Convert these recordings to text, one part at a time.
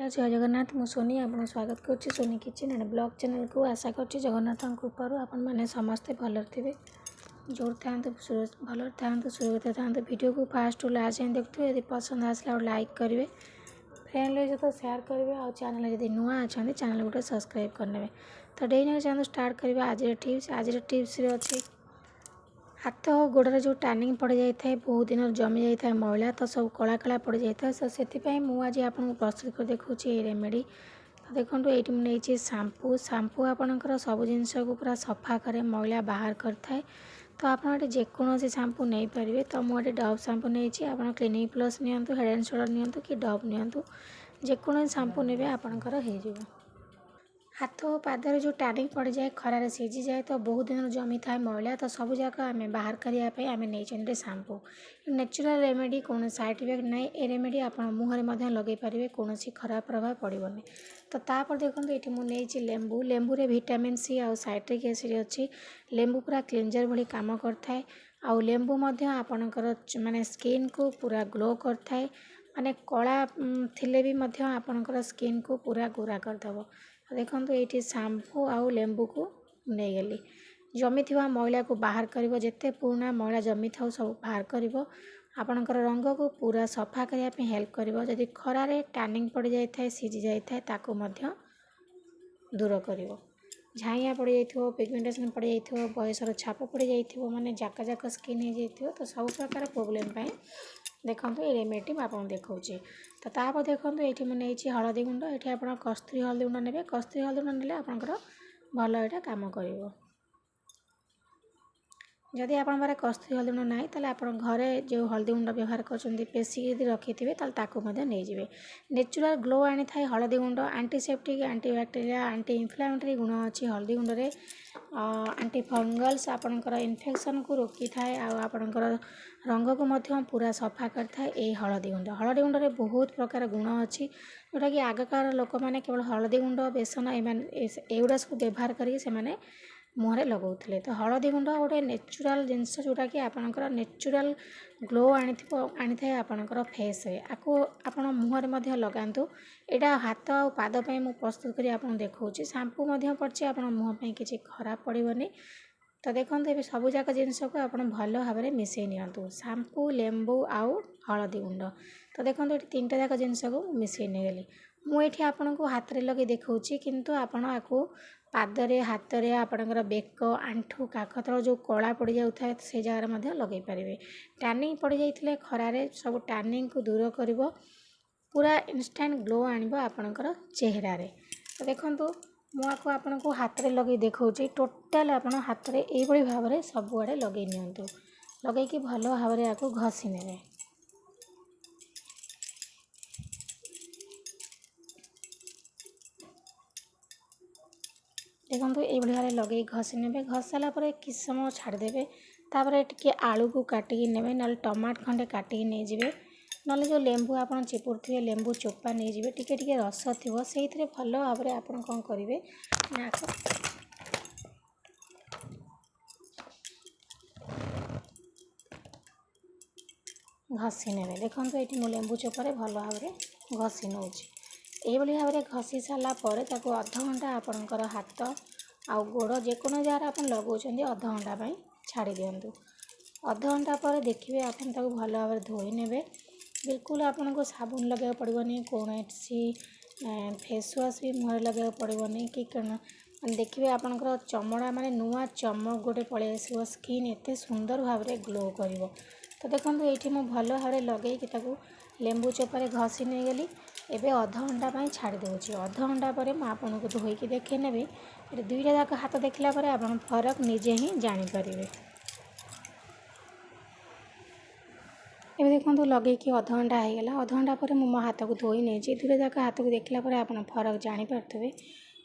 जय जगन्नाथ मु सोनी आपन स्वागत करुच्ची Soni kitchen and blog channel को आशा करुच्ची जगन्नाथ कृपारू आपण मैंने समस्ते भल थे जोर था भल था सुरक्षित था वीडियो को फास्ट टू लास्ट जाए देखते यदि पसंद आसला लाइक करेंगे फ्रेंड जो शेयर करेंगे और चैनल जब नुआ अच्छा चैनल गोटे सब्सक्राइब करने तो डेली चैनल स्टार्ट करेंगे आज टिप्स अच्छी हाथ गोड़े जो टार्निंग पड़ जाए बहुत दिन जमी जाए मैला तो सब कला कला पड़ जाए तो से मुझे आपको प्रस्तुत कर देखा रेमेडी तो देखो ये मुझे शैम्पू आपणकर सब जिनस को पूरा सफा करे मैला बाहर करता है तो आप जेकोसी शैम्पू नहीं पारे तो मुझे डव शैम्पू नहीं आप क्लिनिक प्लस नियंतु हेड एंड शोल्डर नियंतु कि डव नियंतु जेकोसी शैम्पू ने आपणकर हो हाथ और पादर जो टार्निंग पड़ जाए खरारे सीझी जाए तो बहुत दिन जमी था मैला तो सब जाक आम बाहर करने आम नहीं शैम्पू नेचुरल रेमेडी कौन साइड इफेक्ट ना ए रेमेडी आप मुहर लगे पारे कौन खराब प्रभाव पड़ोनी तो तापर देखो ये मुझे लेंबू लेंबू रे विटामिन सी आउ साइट्रिक एसिड अच्छी लेंबू पूरा क्लींजर भली काम करता है आउ लेंबू आपणकर माने स्किन को पूरा ग्लो करता है माने कला थिले भी आपणकर स्किन को पूरा गोरा करदेव देखो ये शैम्पू आउ लेंबू को नहीं गली जमी थी मैला को बाहर कर जिते पुराना मैला जमी था सब बाहर कर आपणकर रंग को पूरा सफा करने हेल्प कर जदि खरारे टार्निंग पड़ जाए सीझी जाए दूर कर झाइया पड़ जाइए पिगमेंटेशन पड़ जाइए बयसर छाप पड़ जाइए माने जाक जाक स्किन हो जाइए तो सब प्रकार प्रोब्लेम देखो ये रेमेडी आप देखा तो तापर देखो ये मुझे हलदी गुंड ये आप कस्तूरी हलदी गुंड ने कस्तूरी हलदी गुंड ने आपंकर भल यहाँ कम कर जदि आप कस्तूरी हलदी गुंड ना तो आप घरे जो हलदी गुंड व्यवहार कर पेसिक रखी थे नहीं नेचुरल ग्लो आनी था हलदी गुंड एंटीसेप्टिक एंटीबैक्टेरिया एंटी इन्फ्लेमेटरी गुण अच्छी हलदी गुंड रे एंटी फंगल्स आपणकर इन्फेक्शन को रोकी थाए आपणकर रंग को पूरा सफा करता है हलदी गुंड रे बहुत प्रकार गुण अच्छी जोटा कि आगकार लोक मैंने केवल हलदी गुंड बेसन एगुड़ा सब व्यवहार करके मुहरे लगाऊे तो हलदी गुंड गोटे नेचुरल जिनस जोटा कि आपणकर नेचुरल ग्लो आनी था आपणकर फेस आपको आप मुहरे लगातु यहाँ हाथ और पाद मुझे प्रस्तुत कर आपको देखा शैम्पू पड़े आप मुँह किसी खराब पड़ोनी तो देखो ये सब जाक जिनस को आप भल भाव में मिसई नियंतु शैम्पू लेंबू आउ हलदी गुंड तो देखो ये तीनटा जाक जिनस को मिसई नहीं मुझे आपन को हाथ में लगे देखा किंतु आपण आपको पादरे हाथ में आपणकर बेक आंठू काख तल जो कला पड़ जाए से जगह लगे पारे टार्निंग पड़ जाते खरारे सब टार्निंग को दूर कर पूरा इंस्टेंट ग्लो आनिब आपणकर चेहरे तो देखो मुझे आपन को हाथ में लगे देखा टोटाल आप हाथ में यही भाव में सबुआड़े लगे नियंतु लगे भल भाव में आपको घसी ने देखो ये भाव लगे घसी ने घसाला किस समय छाड़देवे तापर टी आलू को काटिकी ने ना टमाट खंडे काटिकी नहीं जाए ना जो लेंबू आप चिपुड़ थे लेंबू चोपा नहीं जाए टी रस थो से भल भाव में आप कौन करेंगे ना घसी ने देखो ये मु लेंबू चोपारे भल भाव में घसी नौ ये भाव में घसी सारापर अध घंटा आपणकर हाथ आउ गोड़ जेको जार आप लगाऊँ अध घंटा छाड़ी दिंतु अध घंटा पर देखिए आप भल भाव में धोई ने बिल्कुल आपन को साबुन लगे पड़ोनी कौन फेस वाश भी मुहर लगे पड़ोनी कि देखिए आपंकर चमड़ा माने नुआ चमक गोटे पलि आस स्किन एत सुंदर भाव में ग्लो कर तो देखो ये मुझे भल भाव में लगे लेंबू चोपारे घसी नहीं गली एबे अध घंटा छाड़ी दूसरी अध घंटा पर मुझे आपको धोईकी देखे ने दुईटा जाक हाथ देखला आप फरक निजे ही जानीपर ये देखो लगे कि अध घंटा होगा अध घंटा पर मो हाथ को धोई नहीं दुईटा जाक हाथ को देखला आप फरक जानीपे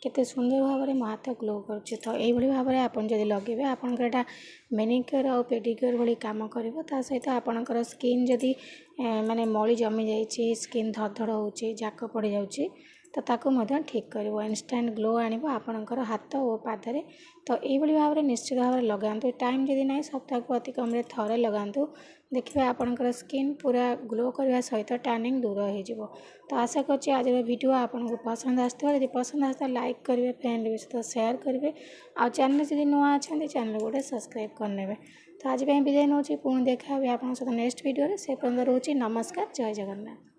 केते सुंदर भाव में मो हाथ ग्लो कर तो यही भाव में आप लगे आपंकर मेनिक्योर और पेडिक्योर भली काम कर सहित आपंकर स्किन जदि माने मली जमी जाइए स्किन धड़ धड़ हो जाक पड़ जाऊँगी तो ताकू मध्य ठीक करिवो इंस्टेंट ग्लो आनिबो आपणकर हाथ और पादरे। तो यही भाव में निश्चित भाव में लगातु टाइम जदि ना सप्ताह को अति कम थरे लगातु देखिए आपणकर स्किन पूरा ग्लो करने सहित टैनिंग दूर हो। तो आशा करछि आज वीडियो आपको पसंद आसो यदि पसंद आसता लाइक करेंगे फ्रेंड सहित शेयर करेंगे आ चैनल जब नुआ अच्छा चैनल गोटे सब्सक्राइब करने। तो आज विदाय नौ पुणी देखा आप नेक्स्ट वीडियो से पर्यंत रोचे नमस्कार जय जगन्नाथ।